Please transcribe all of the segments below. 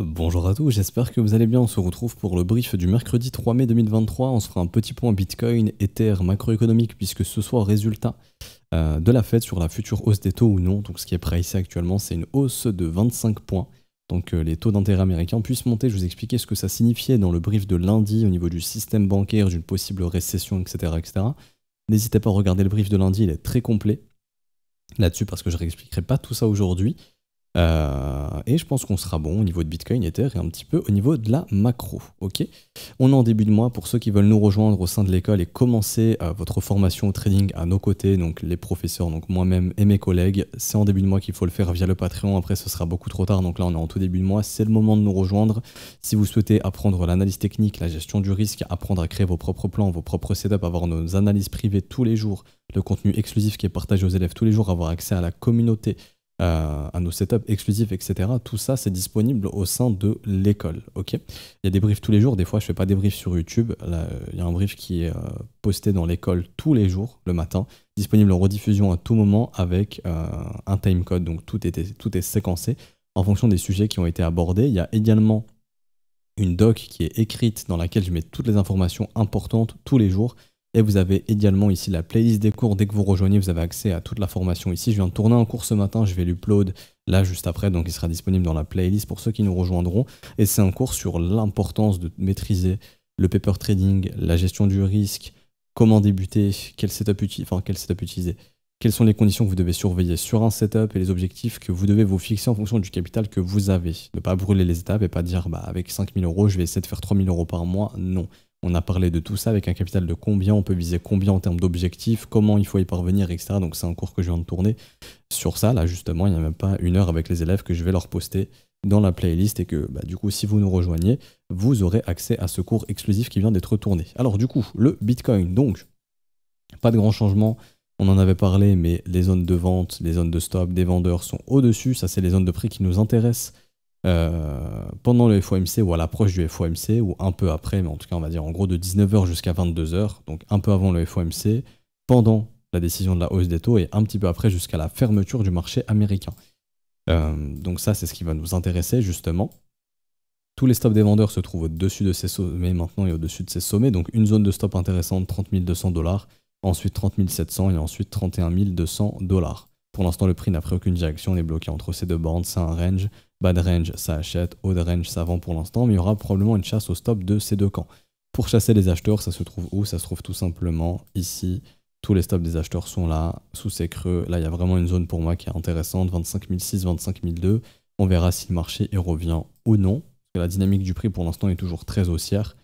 Bonjour à tous, j'espère que vous allez bien. On se retrouve pour le brief du mercredi 3 mai 2023. On se fera un petit point Bitcoin, Ether, macroéconomique, puisque ce soir, résultat de la Fed sur la future hausse des taux ou non. Donc ce qui est pricé actuellement, c'est une hausse de 25 points. Donc les taux d'intérêt américains puissent monter. Je vous expliquais ce que ça signifiait dans le brief de lundi au niveau du système bancaire, d'une possible récession, etc. etc. N'hésitez pas à regarder le brief de lundi, il est très complet là-dessus parce que je ne réexpliquerai pas tout ça aujourd'hui. Et je pense qu'on sera bon au niveau de Bitcoin, Ether et un petit peu au niveau de la macro. Ok, on est en début de mois. Pour ceux qui veulent nous rejoindre au sein de l'école et commencer votre formation au trading à nos côtés, donc les professeurs, donc moi-même et mes collègues, c'est en début de mois qu'il faut le faire via le Patreon. Après, ce sera beaucoup trop tard. Donc là, on est en tout début de mois. C'est le moment de nous rejoindre. Si vous souhaitez apprendre l'analyse technique, la gestion du risque, apprendre à créer vos propres plans, vos propres setups, avoir nos analyses privées tous les jours, le contenu exclusif qui est partagé aux élèves tous les jours, avoir accès à la communauté, à nos setups exclusifs, etc. Tout ça, c'est disponible au sein de l'école. Ok, il y a des briefs tous les jours. Des fois, je fais pas des briefs sur YouTube. Là, il y a un brief qui est posté dans l'école tous les jours, le matin, disponible en rediffusion à tout moment avec un timecode. Donc, tout est séquencé en fonction des sujets qui ont été abordés. Il y a également une doc qui est écrite dans laquelle je mets toutes les informations importantes tous les jours. Et vous avez également ici la playlist des cours. Dès que vous rejoignez, vous avez accès à toute la formation ici. Je viens de tourner un cours ce matin, je vais l'upload là juste après, donc il sera disponible dans la playlist pour ceux qui nous rejoindront. Et c'est un cours sur l'importance de maîtriser le paper trading, la gestion du risque, comment débuter, quel setup utiliser, quelles sont les conditions que vous devez surveiller sur un setup et les objectifs que vous devez vous fixer en fonction du capital que vous avez. Ne pas brûler les étapes et pas dire avec 5 000 euros, je vais essayer de faire 3 000 euros par mois. Non. On a parlé de tout ça avec un capital de combien, on peut viser combien en termes d'objectifs, comment il faut y parvenir, etc. Donc c'est un cours que je viens de tourner sur ça. Là justement, il n'y a même pas une heure avec les élèves que je vais leur poster dans la playlist et que du coup, si vous nous rejoignez, vous aurez accès à ce cours exclusif qui vient d'être tourné. Alors du coup, le Bitcoin, donc, pas de grand changement. On en avait parlé, mais les zones de vente, les zones de stop des vendeurs sont au-dessus. Ça, c'est les zones de prix qui nous intéressent. Pendant le FOMC ou à l'approche du FOMC ou un peu après, mais en tout cas on va dire en gros de 19h jusqu'à 22h, donc un peu avant le FOMC, pendant la décision de la hausse des taux et un petit peu après jusqu'à la fermeture du marché américain. Donc ça c'est ce qui va nous intéresser justement. Tous les stops des vendeurs se trouvent au-dessus de ces sommets maintenant et au-dessus de ces sommets, donc une zone de stop intéressante 30 200 $, ensuite 30 700 et ensuite 31 200 $. Pour l'instant, le prix n'a pris aucune direction, on est bloqué entre ces deux bandes, c'est un range. Bad range, ça achète. Haut de range, ça vend pour l'instant. Mais il y aura probablement une chasse au stop de ces deux camps. Pour chasser les acheteurs, ça se trouve où? Ça se trouve tout simplement ici. Tous les stops des acheteurs sont là, sous ces creux. Là, il y a vraiment une zone pour moi qui est intéressante. 25 006, 25 002. On verra si le marché y revient ou non. Parce que la dynamique du prix, pour l'instant, est toujours très haussière.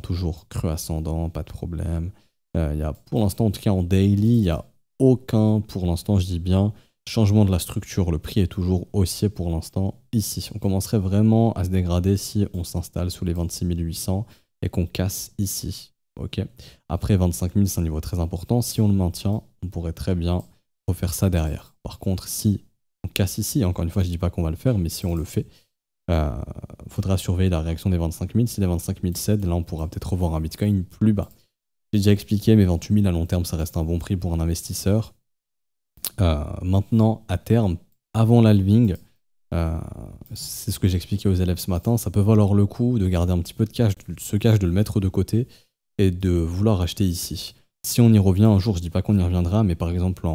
Toujours creux ascendant, pas de problème. Il y a, pour l'instant, en tout cas en daily, il n'y a aucun, pour l'instant, je dis bien, changement de la structure, le prix est toujours haussier pour l'instant ici. On commencerait vraiment à se dégrader si on s'installe sous les 26 800 et qu'on casse ici. Ok. Après 25 000, c'est un niveau très important. Si on le maintient, on pourrait très bien refaire ça derrière. Par contre, si on casse ici, encore une fois, je ne dis pas qu'on va le faire, mais si on le fait, faudra surveiller la réaction des 25 000. Si les 25 000 cèdent, là, on pourra peut-être revoir un Bitcoin plus bas. J'ai déjà expliqué, mais 28 000 à long terme, ça reste un bon prix pour un investisseur. Maintenant, à terme, avant l'halving, c'est ce que j'expliquais aux élèves ce matin, ça peut valoir le coup de garder un petit peu de cash, ce cash, de le mettre de côté et de vouloir acheter ici. Si on y revient un jour, je dis pas qu'on y reviendra, mais par exemple,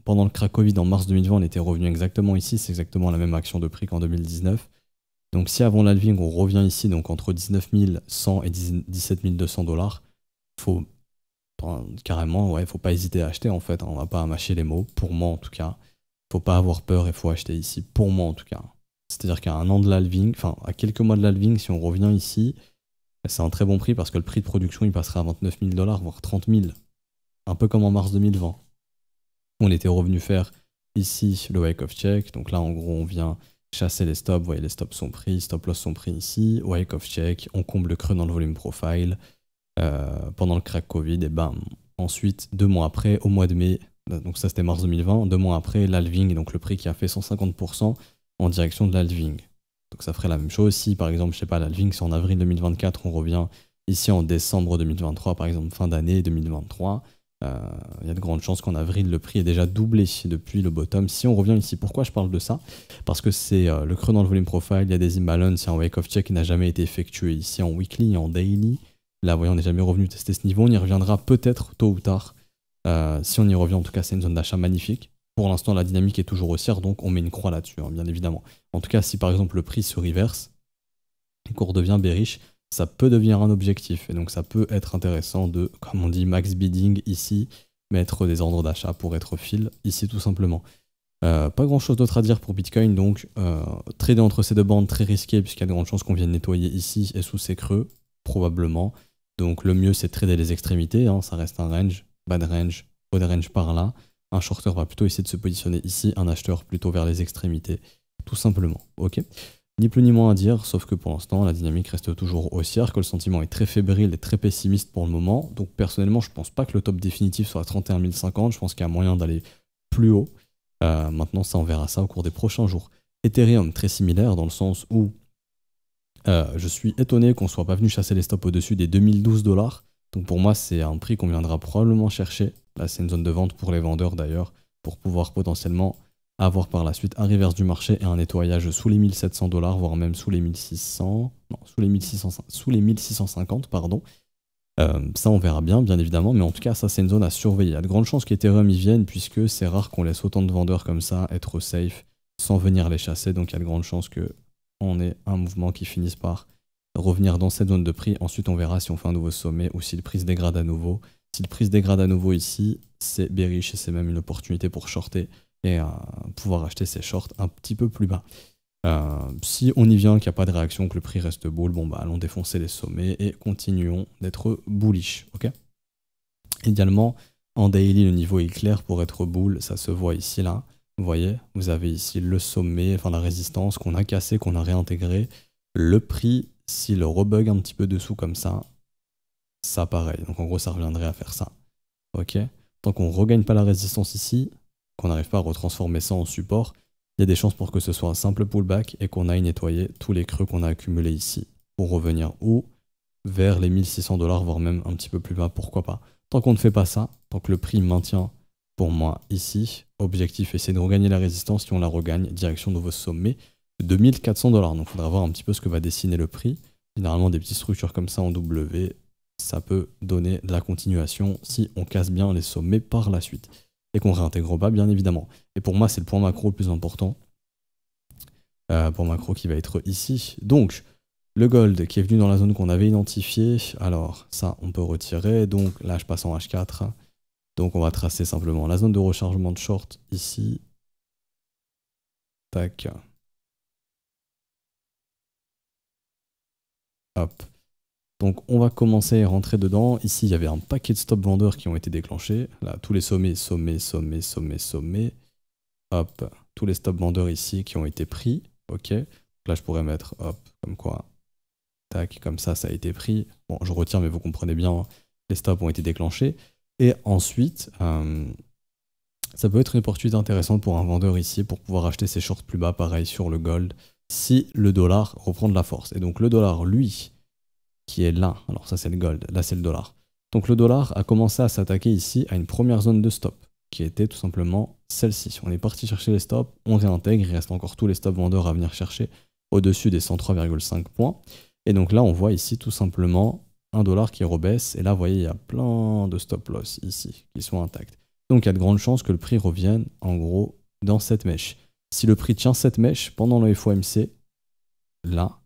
pendant le crack Covid en mars 2020, on était revenu exactement ici, c'est exactement la même action de prix qu'en 2019. Donc si avant l'halving, on revient ici, donc entre 19 100 et 17 200 $, faut carrément, ouais, faut pas hésiter à acheter en fait, on va pas mâcher les mots, pour moi en tout cas. Faut pas avoir peur et faut acheter ici, pour moi en tout cas. C'est-à-dire qu'à un an de l'halving, enfin à quelques mois de l'halving, si on revient ici, c'est un très bon prix parce que le prix de production il passera à 29 000 $, voire 30 000. Un peu comme en mars 2020. On était revenu faire ici le wake of check, donc là en gros on vient chasser les stops, vous voyez les stops sont pris, stop loss sont pris ici, wake of check, on comble le creux dans le volume profile. Pendant le crack Covid, et bam. Ensuite, 2 mois après, au mois de mai, donc ça c'était mars 2020, 2 mois après, l'halving, donc le prix qui a fait 150% en direction de l'halving. Donc ça ferait la même chose si, par exemple, je sais pas, l'halving c'est en avril 2024, on revient ici en décembre 2023, par exemple, fin d'année 2023, Il y a de grandes chances qu'en avril, le prix est déjà doublé depuis le bottom. Si on revient ici, pourquoi je parle de ça? Parce que c'est le creux dans le volume profile, il y a des imbalances, il y a un wake-off check qui n'a jamais été effectué ici en weekly, en daily. Là, voyons, on n'est jamais revenu tester ce niveau. On y reviendra peut-être tôt ou tard. Si on y revient, en tout cas, c'est une zone d'achat magnifique. Pour l'instant, la dynamique est toujours haussière, donc on met une croix là-dessus, hein, bien évidemment. En tout cas, si par exemple le prix se reverse et qu'on redevient bearish, ça peut devenir un objectif. Et donc ça peut être intéressant de, comme on dit, max bidding ici, mettre des ordres d'achat pour être fill ici tout simplement. Pas grand chose d'autre à dire pour Bitcoin, donc trader entre ces deux bandes très risqué puisqu'il y a de grandes chances qu'on vienne nettoyer ici et sous ces creux, probablement. Donc le mieux c'est de trader les extrémités, hein, ça reste un range, bad range, haut range par là. Un shorter va plutôt essayer de se positionner ici, un acheteur plutôt vers les extrémités, tout simplement. Ok. Ni plus ni moins à dire, sauf que pour l'instant, la dynamique reste toujours haussière, que le sentiment est très fébrile et très pessimiste pour le moment. Donc personnellement, je pense pas que le top définitif soit à 31 050, je pense qu'il y a moyen d'aller plus haut. Maintenant, ça, on verra ça au cours des prochains jours. Ethereum, très similaire, dans le sens où je suis étonné qu'on soit pas venu chasser les stops au-dessus des 2012 $. Donc pour moi, c'est un prix qu'on viendra probablement chercher. Là, c'est une zone de vente pour les vendeurs d'ailleurs, pour pouvoir potentiellement avoir par la suite un reverse du marché et un nettoyage sous les 1700 $, voire même sous les 1600, non, sous les 1650, pardon. Ça, on verra bien évidemment, mais en tout cas, ça, c'est une zone à surveiller. Il y a de grandes chances qu'Ethereum y vienne, puisque c'est rare qu'on laisse autant de vendeurs comme ça être safe sans venir les chasser. Donc, il y a de grandes chances qu'on ait un mouvement qui finisse par revenir dans cette zone de prix. Ensuite, on verra si on fait un nouveau sommet ou si le prix se dégrade à nouveau. Si le prix se dégrade à nouveau ici, c'est bearish et c'est même une opportunité pour shorter et pouvoir acheter ses shorts un petit peu plus bas. Si on y vient, qu'il n'y a pas de réaction, que le prix reste bull, bon bah allons défoncer les sommets et continuons d'être bullish. Ok. Idéalement, en daily, le niveau est clair pour être bull, ça se voit ici là. Vous voyez, vous avez ici le sommet, enfin la résistance qu'on a cassée, qu'on a réintégré. Le prix, s'il rebug un petit peu dessous comme ça pareil. Donc en gros, ça reviendrait à faire ça. Ok. Tant qu'on ne regagne pas la résistance ici, qu'on n'arrive pas à retransformer ça en support, il y a des chances pour que ce soit un simple pullback et qu'on aille nettoyer tous les creux qu'on a accumulés ici pour revenir où vers les 1600 $, voire même un petit peu plus bas, pourquoi pas. Tant qu'on ne fait pas ça, tant que le prix maintient pour moi ici, objectif essayer de regagner la résistance. Si on la regagne, direction nouveau sommet de 1400 $. Donc il faudra voir un petit peu ce que va dessiner le prix. Généralement des petites structures comme ça en W, ça peut donner de la continuation si on casse bien les sommets par la suite. Et qu'on réintègre pas, bien évidemment. Et pour moi, c'est le point macro le plus important. Point macro qui va être ici. Donc, le gold qui est venu dans la zone qu'on avait identifiée. Alors, ça, on peut retirer. Donc, là, je passe en H4. Donc, on va tracer simplement la zone de rechargement de short ici. Tac. Hop. Donc on va commencer à rentrer dedans. Ici, il y avait un paquet de stop vendeurs qui ont été déclenchés. Là, tous les sommets. Hop, tous les stop vendeurs ici qui ont été pris. Ok. Donc là, je pourrais mettre, hop, comme quoi. Tac, comme ça a été pris. Bon, je retire, mais vous comprenez bien, hein, les stops ont été déclenchés. Et ensuite, ça peut être une opportunité intéressante pour un vendeur ici pour pouvoir acheter ses shorts plus bas, pareil sur le gold, si le dollar reprend de la force. Et donc le dollar, lui, qui est là, alors ça c'est le gold, là c'est le dollar. Donc le dollar a commencé à s'attaquer ici à une première zone de stop, qui était tout simplement celle-ci. On est parti chercher les stops, on réintègre, il reste encore tous les stop vendeurs à venir chercher au-dessus des 103,5 points. Et donc là on voit ici tout simplement un dollar qui rebaisse, et là vous voyez il y a plein de stop loss ici qui sont intacts. Donc il y a de grandes chances que le prix revienne en gros dans cette mèche. Si le prix tient cette mèche pendant le FOMC, là,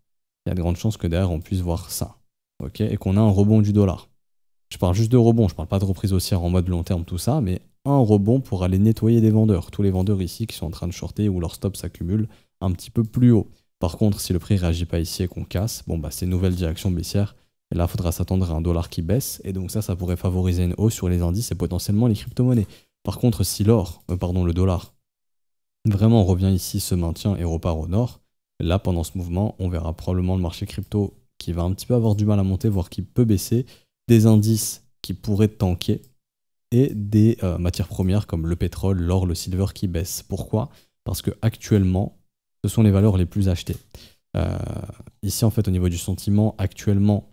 il y a de grandes chances que derrière on puisse voir ça. Okay, et qu'on a un rebond du dollar. Je parle juste de rebond, je parle pas de reprise haussière en mode long terme, tout ça, mais un rebond pour aller nettoyer des vendeurs. Tous les vendeurs ici qui sont en train de shorter ou leur stop s'accumule un petit peu plus haut. Par contre, si le prix ne réagit pas ici et qu'on casse, bon bah c'est une nouvelle direction baissière. Et là, il faudra s'attendre à un dollar qui baisse. Et donc ça pourrait favoriser une hausse sur les indices et potentiellement les crypto-monnaies. Par contre, si le dollar, vraiment revient ici, se maintient et repart au nord, là, pendant ce mouvement, on verra probablement le marché crypto qui va un petit peu avoir du mal à monter, voire qui peut baisser, des indices qui pourraient tanker, et des matières premières comme le pétrole, l'or, le silver qui baissent. Pourquoi? Parce que actuellement, ce sont les valeurs les plus achetées. Ici, en fait, au niveau du sentiment, actuellement,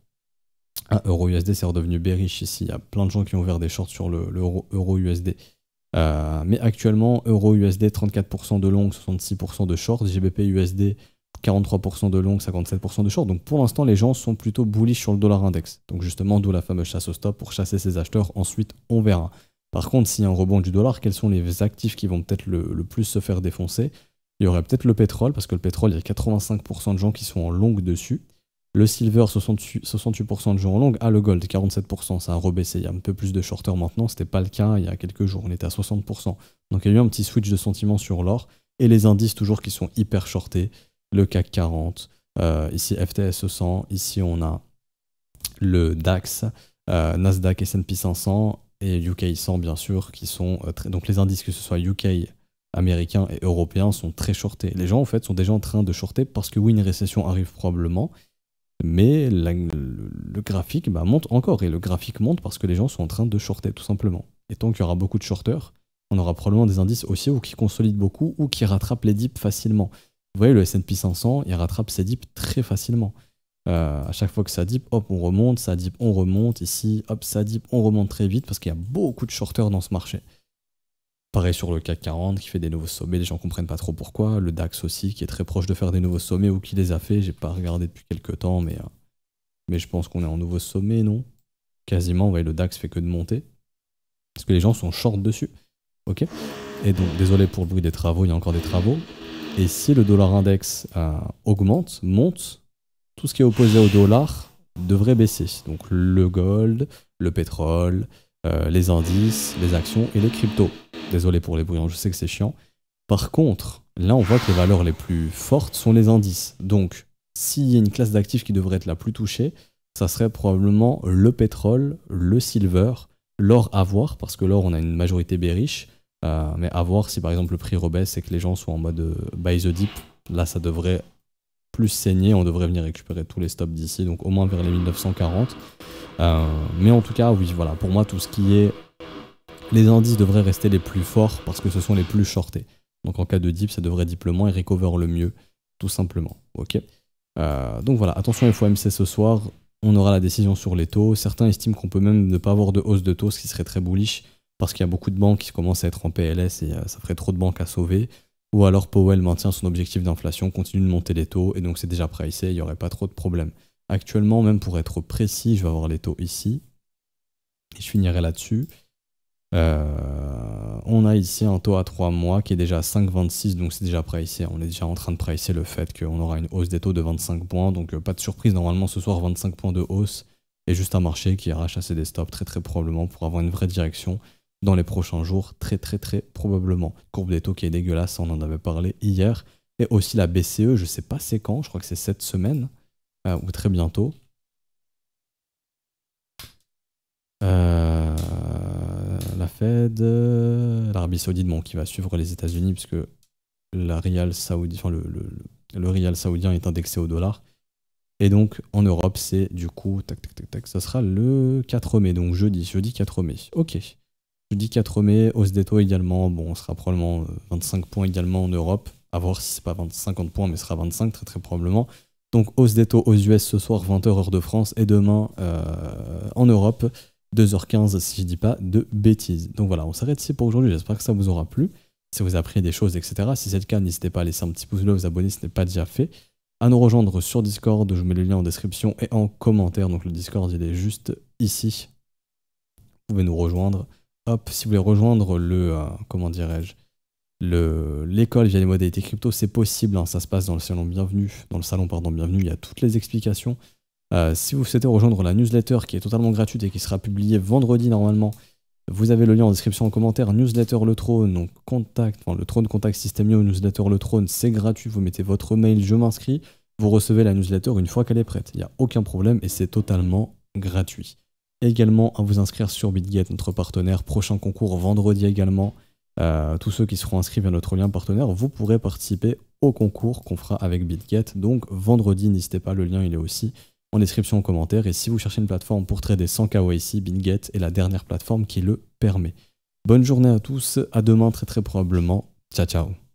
Ah, Euro-USD, c'est redevenu bearish ici. Il y a plein de gens qui ont ouvert des shorts sur l'Euro-USD. Mais actuellement, Euro-USD, 34% de long, 66% de short. GBP-USD, 43% de long, 57% de short. Donc pour l'instant, les gens sont plutôt bullish sur le dollar index. Donc justement, d'où la fameuse chasse au stop pour chasser ces acheteurs. Ensuite, on verra. Par contre, s'il y a un rebond du dollar, quels sont les actifs qui vont peut-être le plus se faire défoncer? Il y aurait peut-être le pétrole, parce que le pétrole, il y a 85% de gens qui sont en long dessus. Le silver, 68% de gens en long. Ah, le gold, 47%, ça a rebaissé. Il y a un peu plus de shorters maintenant. C'était pas le cas il y a quelques jours. On était à 60%. Donc il y a eu un petit switch de sentiment sur l'or. Et les indices, toujours, qui sont hyper shortés. Le CAC 40, ici FTSE 100. Ici, on a le DAX, Nasdaq, S&P 500 et UK 100, bien sûr, qui sont donc les indices, que ce soit UK, américains et européens, sont très shortés. Les gens, en fait, sont déjà en train de shorter parce que oui, une récession arrive probablement. Mais le graphique monte encore, et le graphique monte parce que les gens sont en train de shorter, tout simplement. Et tant qu'il y aura beaucoup de shorters, on aura probablement des indices aussi ou qui consolident beaucoup ou qui rattrapent les dips facilement. Vous voyez, le S&P 500, il rattrape ses dips très facilement. À chaque fois que ça dip, hop, on remonte, ça dip, on remonte. Ici, hop, ça dip, on remonte très vite parce qu'il y a beaucoup de shorters dans ce marché. Pareil sur le CAC 40 qui fait des nouveaux sommets, les gens comprennent pas trop pourquoi. Le DAX aussi qui est très proche de faire des nouveaux sommets ou qui les a fait. J'ai pas regardé depuis quelques temps, mais je pense qu'on est en nouveau sommet, non? Quasiment, vous voyez, le DAX fait que de monter. Parce que les gens sont short dessus. Ok? Et donc, désolé pour le bruit des travaux, il y a encore des travaux. Et si le dollar index augmente, monte, tout ce qui est opposé au dollar devrait baisser. Donc le gold, le pétrole, les indices, les actions et les cryptos. Désolé pour les bruyants, je sais que c'est chiant. Par contre, là on voit que les valeurs les plus fortes sont les indices. Donc s'il y a une classe d'actifs qui devrait être la plus touchée, ça serait probablement le pétrole, le silver, l'or à voir, parce que l'or on a une majorité bearish, mais à voir si par exemple le prix rebaisse et que les gens sont en mode buy the dip, là ça devrait plus saigner, on devrait venir récupérer tous les stops d'ici, donc au moins vers les 1940. Mais en tout cas, oui, voilà, pour moi tout ce qui est... Les indices devraient rester les plus forts parce que ce sont les plus shortés. Donc en cas de dip, ça devrait dip le moins et recover le mieux, tout simplement. Ok. Donc voilà, attention FOMC ce soir, on aura la décision sur les taux. Certains estiment qu'on peut même ne pas avoir de hausse de taux, ce qui serait très bullish, parce qu'il y a beaucoup de banques qui commencent à être en PLS et ça ferait trop de banques à sauver. Ou alors Powell maintient son objectif d'inflation, continue de monter les taux, et donc c'est déjà pricé, il n'y aurait pas trop de problème. Actuellement, même pour être précis, je vais avoir les taux ici, et je finirai là-dessus. On a ici un taux à 3 mois qui est déjà à 5,26, donc c'est déjà pricé. On est déjà en train de pricer le fait qu'on aura une hausse des taux de 25 points, donc pas de surprise, normalement ce soir 25 points de hausse, et juste un marché qui ira chasser des stops très probablement pour avoir une vraie direction dans les prochains jours, très probablement. Courbe des taux qui est dégueulasse, on en avait parlé hier, et aussi la BCE, je sais pas c'est quand, je crois que c'est cette semaine, ou très bientôt. La Fed, l'Arabie Saoudite, bon, qui va suivre les États-Unis puisque la rial saoudi, enfin, le rial saoudien est indexé au dollar. Et donc en Europe, c'est du coup, ça sera le 4 mai, donc jeudi 4 mai. Ok. Jeudi 4 mai, hausse des taux également. Bon, on sera probablement 25 points également en Europe. À voir si c'est pas 50 points, mais ce sera 25 très probablement. Donc hausse des taux aux US ce soir, 20h heure de France, et demain en Europe. 2h15 si je dis pas de bêtises. Donc voilà, on s'arrête ici pour aujourd'hui, j'espère que ça vous aura plu. Si vous avez appris des choses, etc. Si c'est le cas, n'hésitez pas à laisser un petit pouce bleu, vous abonner si ce n'est pas déjà fait. À nous rejoindre sur Discord, je vous mets le lien en description et en commentaire. Donc le Discord, il est juste ici. Vous pouvez nous rejoindre. Hop, si vous voulez rejoindre comment dirais-je, l'école via les modalités crypto, c'est possible, hein, ça se passe dans le salon bienvenue, il y a toutes les explications. Si vous souhaitez rejoindre la newsletter qui est totalement gratuite et qui sera publiée vendredi normalement, vous avez le lien en description en commentaire. Newsletter Le Trône, donc le Trône Contact Systemio, newsletter Le Trône, c'est gratuit. Vous mettez votre mail, je m'inscris. Vous recevez la newsletter une fois qu'elle est prête. Il n'y a aucun problème et c'est totalement gratuit. Également à vous inscrire sur BitGet, notre partenaire. Prochain concours vendredi également. Tous ceux qui seront inscrits vers notre lien partenaire, vous pourrez participer au concours qu'on fera avec BitGet. Donc vendredi, n'hésitez pas, le lien il est aussi en description en commentaire. Et si vous cherchez une plateforme pour trader sans KYC, BitGet est la dernière plateforme qui le permet. Bonne journée à tous, à demain très probablement. Ciao ciao.